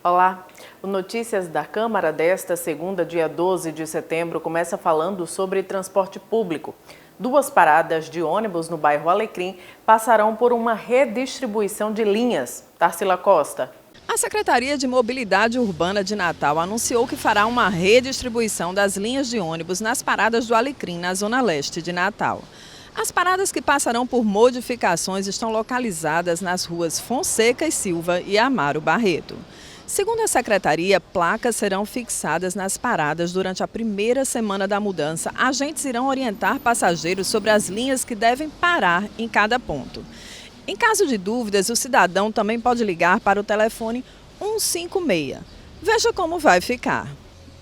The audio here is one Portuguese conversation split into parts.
Olá, o Notícias da Câmara desta segunda, dia 12 de setembro, começa falando sobre transporte público. 2 paradas de ônibus no bairro Alecrim passarão por uma redistribuição de linhas. Tarsila Costa. A Secretaria de Mobilidade Urbana de Natal anunciou que fará uma redistribuição das linhas de ônibus nas paradas do Alecrim, na zona leste de Natal. As paradas que passarão por modificações estão localizadas nas ruas Fonseca e Silva e Amaro Barreto. Segundo a Secretaria, placas serão fixadas nas paradas durante a primeira semana da mudança. Agentes irão orientar passageiros sobre as linhas que devem parar em cada ponto. Em caso de dúvidas, o cidadão também pode ligar para o telefone 156. Veja como vai ficar.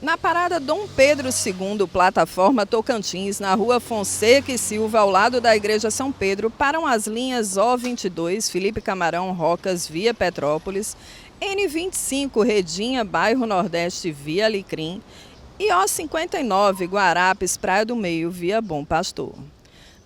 Na parada Dom Pedro II, plataforma Tocantins, na rua Fonseca e Silva, ao lado da Igreja São Pedro, param as linhas O22, Felipe Camarão Rocas, via Petrópolis, N25, Redinha, bairro Nordeste, via Alecrim, e O59, Guarapes, Praia do Meio, via Bom Pastor.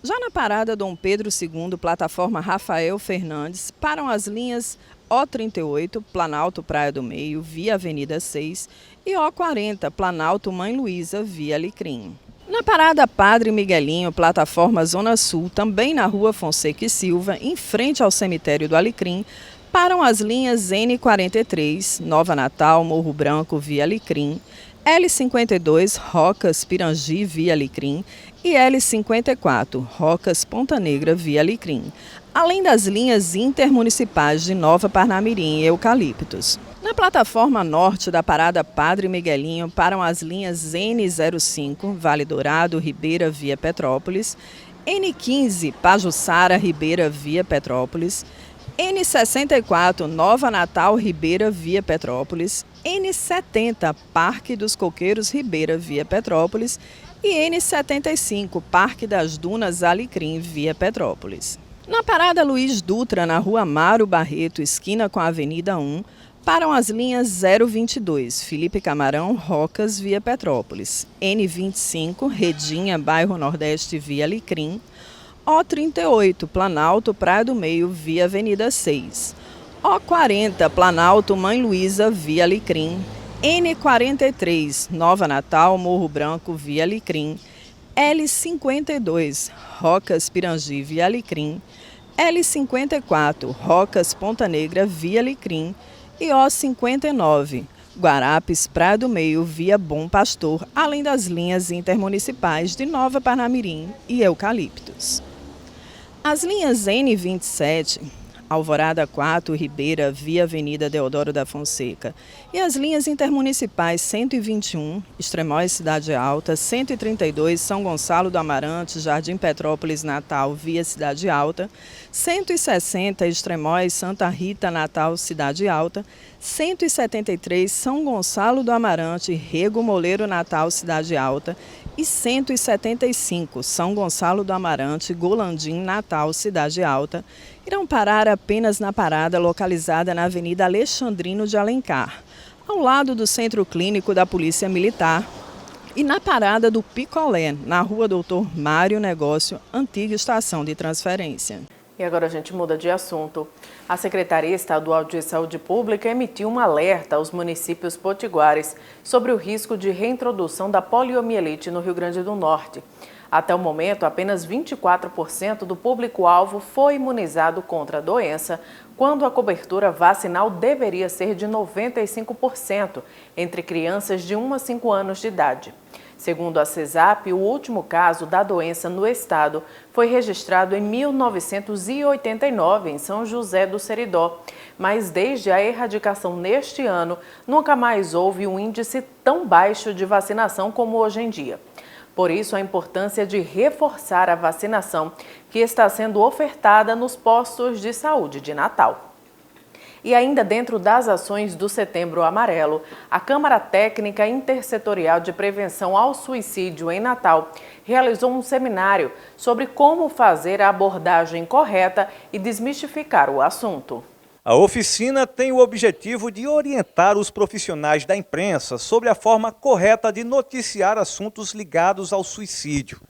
Já na parada Dom Pedro II, plataforma Rafael Fernandes, param as linhas O38, Planalto Praia do Meio, via Avenida 6, e O40, Planalto Mãe Luísa, via Alecrim. Na parada Padre Miguelinho, plataforma Zona Sul, também na rua Fonseca e Silva, em frente ao cemitério do Alecrim, param as linhas N43, Nova Natal, Morro Branco, via Alecrim, L52, Rocas, Pirangi, via Alecrim, e L54, Rocas, Ponta Negra, via Alecrim, além das linhas intermunicipais de Nova Parnamirim e Eucaliptos. Na plataforma norte da parada Padre Miguelinho, param as linhas N05, Vale Dourado, Ribeira, via Petrópolis, N15, Pajuçara, Ribeira, via Petrópolis, N64, Nova Natal, Ribeira, via Petrópolis, N70, Parque dos Coqueiros, Ribeira, via Petrópolis, e N75, Parque das Dunas, Alecrim, via Petrópolis. Na parada Luiz Dutra, na rua Amaro Barreto, esquina com a Avenida 1, param as linhas 022, Felipe Camarão Rocas, via Petrópolis, N25, Redinha, bairro Nordeste, via Alecrim, O38, Planalto, Praia do Meio, via Avenida 6, O40, Planalto, Mãe Luísa, via Alecrim, N43, Nova Natal, Morro Branco, via Alecrim, L52, Rocas, Pirangi, via Alecrim, L54, Rocas, Ponta Negra, via Alecrim, e O59, Guarapes, Praia do Meio, via Bom Pastor, além das linhas intermunicipais de Nova Parnamirim e Eucaliptos. As linhas N27, Alvorada 4, Ribeira, via Avenida Deodoro da Fonseca, e as linhas intermunicipais 121, Extremóis Cidade Alta, 132, São Gonçalo do Amarante, Jardim Petrópolis, Natal, via Cidade Alta, 160, Extremóis Santa Rita, Natal, Cidade Alta, 173, São Gonçalo do Amarante, Rego Moleiro, Natal, Cidade Alta, e 175, São Gonçalo do Amarante, Golandim, Natal, Cidade Alta, irão parar apenas na parada localizada na Avenida Alexandrino de Alencar, ao lado do Centro Clínico da Polícia Militar, e na parada do Picolé, na rua Doutor Mário Negócio, antiga estação de transferência. E agora a gente muda de assunto. A Secretaria Estadual de Saúde Pública emitiu um alerta aos municípios potiguares sobre o risco de reintrodução da poliomielite no Rio Grande do Norte. Até o momento, apenas 24% do público-alvo foi imunizado contra a doença, quando a cobertura vacinal deveria ser de 95% entre crianças de 1 a 5 anos de idade. Segundo a CESAP, o último caso da doença no estado foi registrado em 1989, em São José do Seridó. Mas desde a erradicação neste ano, nunca mais houve um índice tão baixo de vacinação como hoje em dia. Por isso, a importância de reforçar a vacinação que está sendo ofertada nos postos de saúde de Natal. E ainda dentro das ações do Setembro Amarelo, a Câmara Técnica Intersetorial de Prevenção ao Suicídio em Natal realizou um seminário sobre como fazer a abordagem correta e desmistificar o assunto. A oficina tem o objetivo de orientar os profissionais da imprensa sobre a forma correta de noticiar assuntos ligados ao suicídio.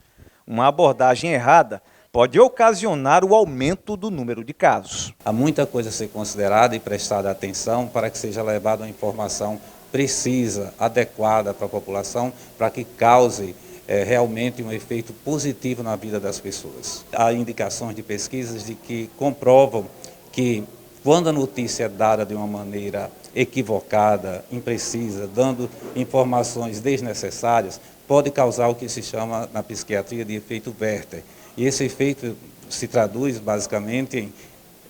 Uma abordagem errada pode ocasionar o aumento do número de casos. Há muita coisa a ser considerada e prestada atenção para que seja levada uma informação precisa, adequada para a população, para que cause realmente um efeito positivo na vida das pessoas. Há indicações de pesquisas de que comprovam que quando a notícia é dada de uma maneira equivocada, imprecisa, dando informações desnecessárias, pode causar o que se chama na psiquiatria de efeito Werther. E esse efeito se traduz basicamente em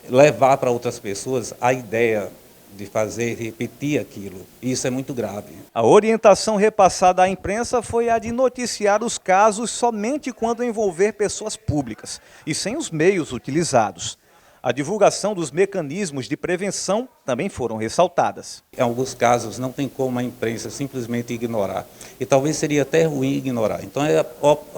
levar para outras pessoas a ideia de fazer, repetir aquilo. E isso é muito grave. A orientação repassada à imprensa foi a de noticiar os casos somente quando envolver pessoas públicas e sem os meios utilizados. A divulgação dos mecanismos de prevenção também foram ressaltadas. Em alguns casos não tem como a imprensa simplesmente ignorar. E talvez seria até ruim ignorar. Então é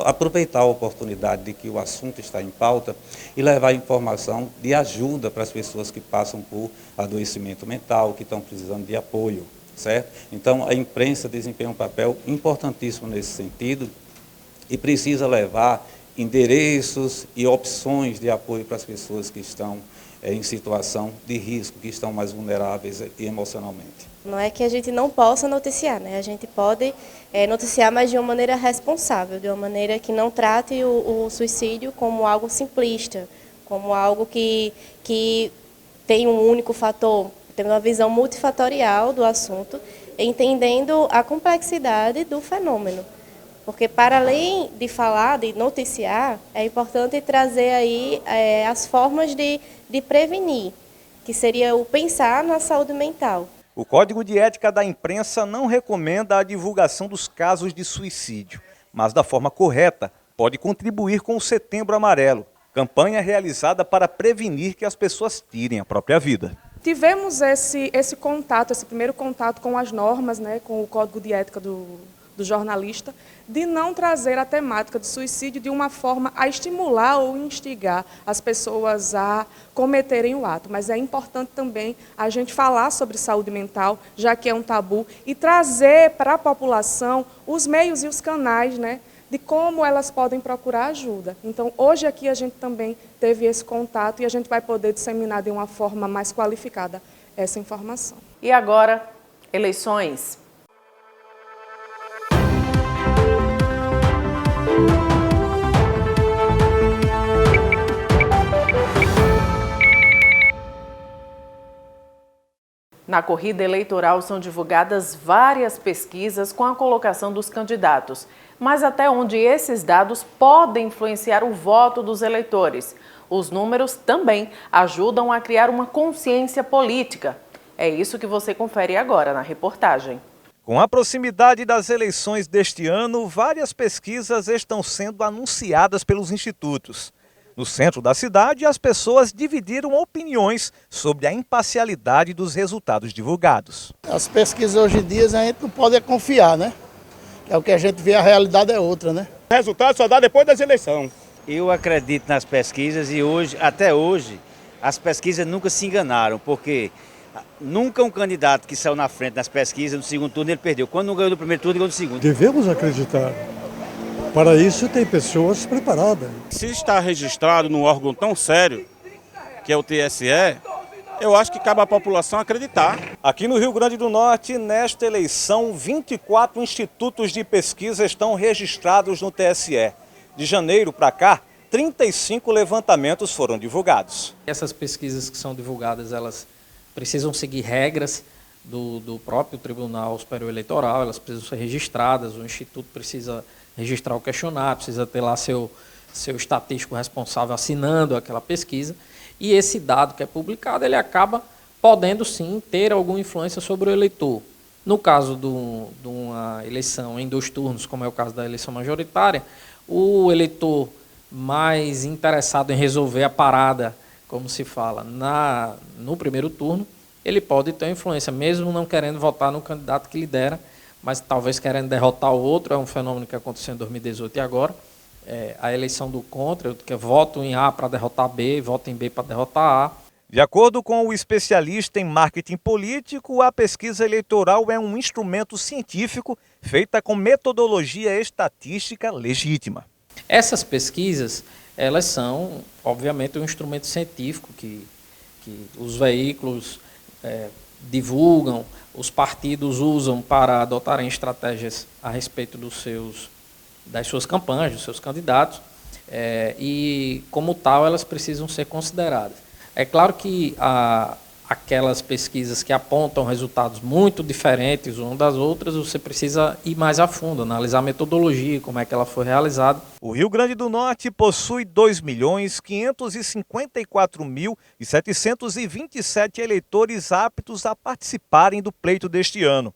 aproveitar a oportunidade de que o assunto está em pauta e levar informação de ajuda para as pessoas que passam por adoecimento mental, que estão precisando de apoio, certo? Então a imprensa desempenha um papel importantíssimo nesse sentido e precisa levar endereços e opções de apoio para as pessoas que estão em situação de risco, que estão mais vulneráveis emocionalmente. Não é que a gente não possa noticiar, né? A gente pode noticiar, mas de uma maneira responsável, de uma maneira que não trate o suicídio como algo simplista, como algo que tem um único fator, tem uma visão multifatorial do assunto, entendendo a complexidade do fenômeno. Porque para além de falar, de noticiar, é importante trazer aí as formas de prevenir, que seria o pensar na saúde mental. O Código de Ética da Imprensa não recomenda a divulgação dos casos de suicídio, mas da forma correta pode contribuir com o Setembro Amarelo, campanha realizada para prevenir que as pessoas tirem a própria vida. Tivemos esse contato, esse primeiro contato com as normas, né, com o Código de Ética do jornalista, de não trazer a temática do suicídio de uma forma a estimular ou instigar as pessoas a cometerem o ato. Mas é importante também a gente falar sobre saúde mental, já que é um tabu, e trazer para a população os meios e os canais, né, de como elas podem procurar ajuda. Então, hoje aqui a gente também teve esse contato e a gente vai poder disseminar de uma forma mais qualificada essa informação. E agora, eleições. Na corrida eleitoral são divulgadas várias pesquisas com a colocação dos candidatos, mas até onde esses dados podem influenciar o voto dos eleitores. Os números também ajudam a criar uma consciência política. É isso que você confere agora na reportagem. Com a proximidade das eleições deste ano, várias pesquisas estão sendo anunciadas pelos institutos. No centro da cidade, as pessoas dividiram opiniões sobre a imparcialidade dos resultados divulgados. As pesquisas hoje em dia a gente não pode confiar, né? É o que a gente vê, a realidade é outra, né? O resultado só dá depois das eleições. Eu acredito nas pesquisas e até hoje, as pesquisas nunca se enganaram, porque nunca um candidato que saiu na frente nas pesquisas, no segundo turno ele perdeu. Quando não ganhou no primeiro turno, ganhou no segundo. Devemos acreditar. Para isso tem pessoas preparadas. Se está registrado num órgão tão sério, que é o TSE, eu acho que cabe à população acreditar. Aqui no Rio Grande do Norte, nesta eleição, 24 institutos de pesquisa estão registrados no TSE. De janeiro para cá, 35 levantamentos foram divulgados. Essas pesquisas que são divulgadas, elas precisam seguir regras do próprio Tribunal Superior Eleitoral, elas precisam ser registradas, o Instituto precisa registrar o questionário, precisa ter lá seu estatístico responsável assinando aquela pesquisa, e esse dado que é publicado, ele acaba podendo sim ter alguma influência sobre o eleitor. No caso de uma eleição em 2 turnos, como é o caso da eleição majoritária, o eleitor mais interessado em resolver a parada, como se fala, no primeiro turno, ele pode ter influência, mesmo não querendo votar no candidato que lidera, mas talvez querendo derrotar o outro. É um fenômeno que aconteceu em 2018 e agora. A eleição do contra, que voto em A para derrotar B, voto em B para derrotar A. De acordo com o especialista em marketing político, a pesquisa eleitoral é um instrumento científico feita com metodologia estatística legítima. Essas pesquisas, elas são, obviamente, um instrumento científico que os veículos divulgam, os partidos usam para adotarem estratégias a respeito das suas campanhas, dos seus candidatos, e, como tal, elas precisam ser consideradas. É claro que aquelas pesquisas que apontam resultados muito diferentes umas das outras, você precisa ir mais a fundo, analisar a metodologia, como é que ela foi realizada. O Rio Grande do Norte possui 2.554.727 eleitores aptos a participarem do pleito deste ano.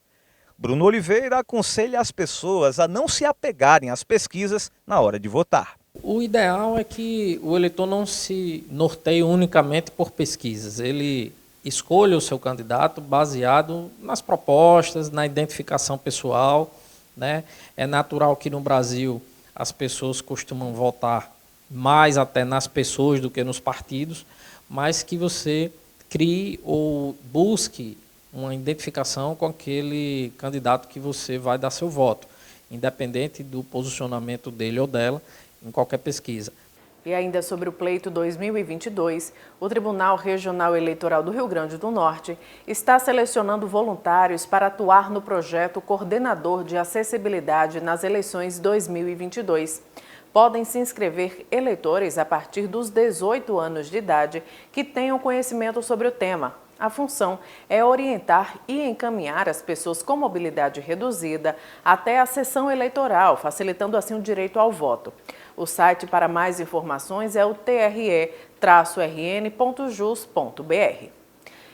Bruno Oliveira aconselha as pessoas a não se apegarem às pesquisas na hora de votar. O ideal é que o eleitor não se norteie unicamente por pesquisas. Ele escolha o seu candidato baseado nas propostas, na identificação pessoal, né? É natural que no Brasil as pessoas costumam votar mais até nas pessoas do que nos partidos, mas que você crie ou busque uma identificação com aquele candidato que você vai dar seu voto, independente do posicionamento dele ou dela em qualquer pesquisa. E ainda sobre o pleito 2022, o Tribunal Regional Eleitoral do Rio Grande do Norte está selecionando voluntários para atuar no projeto Coordenador de Acessibilidade nas eleições 2022. Podem se inscrever eleitores a partir dos 18 anos de idade que tenham conhecimento sobre o tema. A função é orientar e encaminhar as pessoas com mobilidade reduzida até a sessão eleitoral, facilitando assim o direito ao voto. O site para mais informações é o tre-rn.jus.br.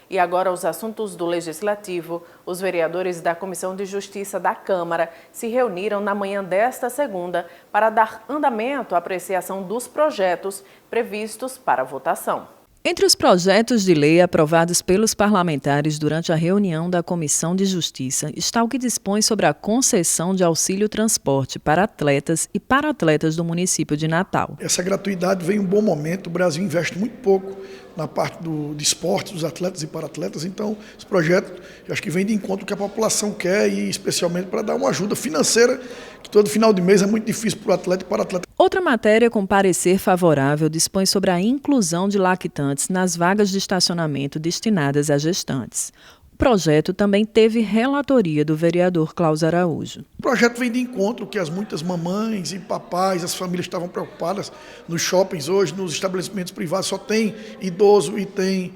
E agora os assuntos do Legislativo. Os vereadores da Comissão de Justiça da Câmara se reuniram na manhã desta segunda para dar andamento à apreciação dos projetos previstos para votação. Entre os projetos de lei aprovados pelos parlamentares durante a reunião da Comissão de Justiça está o que dispõe sobre a concessão de auxílio transporte para atletas e para-atletas do município de Natal. Essa gratuidade vem em um bom momento, o Brasil investe muito pouco na parte de esporte, dos atletas e para-atletas, então esse projeto eu acho que vem de encontro que a população quer e especialmente para dar uma ajuda financeira, que todo final de mês é muito difícil para o atleta e para-atleta. Outra matéria com parecer favorável dispõe sobre a inclusão de lactantes nas vagas de estacionamento destinadas a gestantes. O projeto também teve relatoria do vereador Cláudio Araújo. O projeto vem de encontro que as muitas mamães e papais, as famílias estavam preocupadas nos shoppings hoje, nos estabelecimentos privados, só tem idoso e tem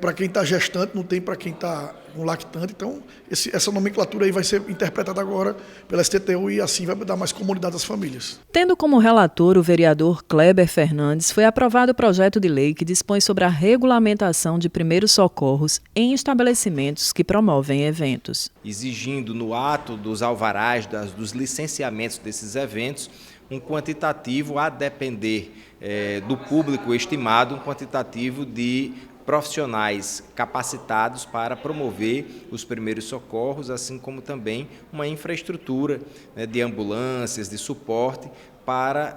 para quem está gestante, não tem para quem está com lactante. Então, essa nomenclatura aí vai ser interpretada agora pela STTU e assim vai dar mais comodidade às famílias. Tendo como relator o vereador Kleber Fernandes, foi aprovado o projeto de lei que dispõe sobre a regulamentação de primeiros socorros em estabelecimentos que promovem eventos. Exigindo no ato dos alvarás, dos licenciamentos desses eventos, um quantitativo a depender do público estimado, um quantitativo de profissionais capacitados para promover os primeiros socorros, assim como também uma infraestrutura de ambulâncias, de suporte para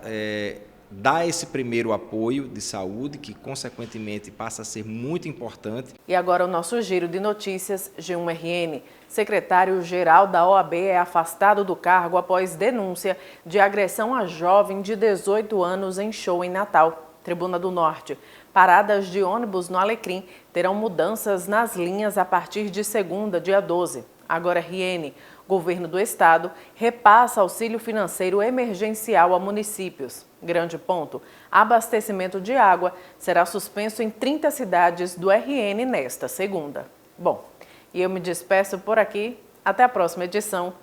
dar esse primeiro apoio de saúde, que consequentemente passa a ser muito importante. E agora o nosso giro de notícias, G1RN. Secretário-geral da OAB é afastado do cargo após denúncia de agressão a jovem de 18 anos em show em Natal, Tribuna do Norte. Paradas de ônibus no Alecrim terão mudanças nas linhas a partir de segunda, dia 12. Agora, RN, governo do estado, repassa auxílio financeiro emergencial a municípios. Grande ponto, abastecimento de água será suspenso em 30 cidades do RN nesta segunda. Bom, e eu me despeço por aqui. Até a próxima edição.